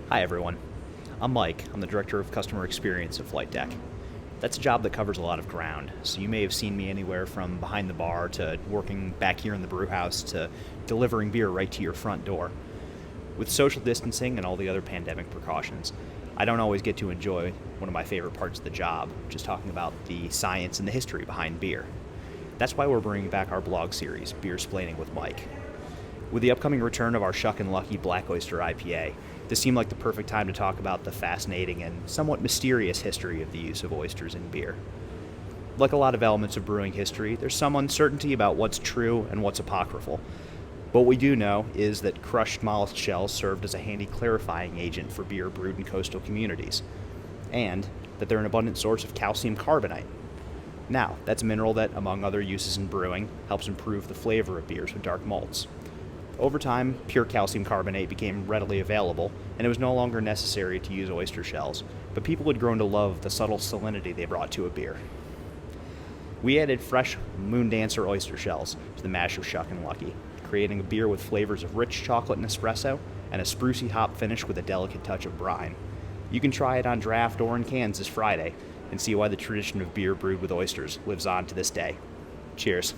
Hi everyone, I'm Mike. I'm the Director of Customer Experience at Flight Deck. That's a job that covers a lot of ground, so you may have seen me anywhere from behind the bar to working back here in the brew house to delivering beer right to your front door. With social distancing and all the other pandemic precautions, I don't always get to enjoy one of my favorite parts of the job, which is talking about the science and the history behind beer. That's why we're bringing back our blog series, Beersplaining with Mike. With the upcoming return of our Shuckin Lucky Black Oyster IPA, this seemed like the perfect time to talk about the fascinating and somewhat mysterious history of the use of oysters in beer. Like a lot of elements of brewing history, there's some uncertainty about what's true and what's apocryphal. What we do know is that crushed mollusk shells served as a handy clarifying agent for beer brewed in coastal communities, and that they're an abundant source of calcium carbonate. Now, that's a mineral that, among other uses in brewing, helps improve the flavor of beers with dark malts. Over time, pure calcium carbonate became readily available, and it was no longer necessary to use oyster shells, but people had grown to love the subtle salinity they brought to a beer. We added fresh Moon Dancer oyster shells to the mash of Shuckin Lucky, creating a beer with flavors of rich chocolate and espresso, and a sprucey hop finish with a delicate touch of brine. You can try it on draft or in cans this Friday, and see why the tradition of beer brewed with oysters lives on to this day. Cheers.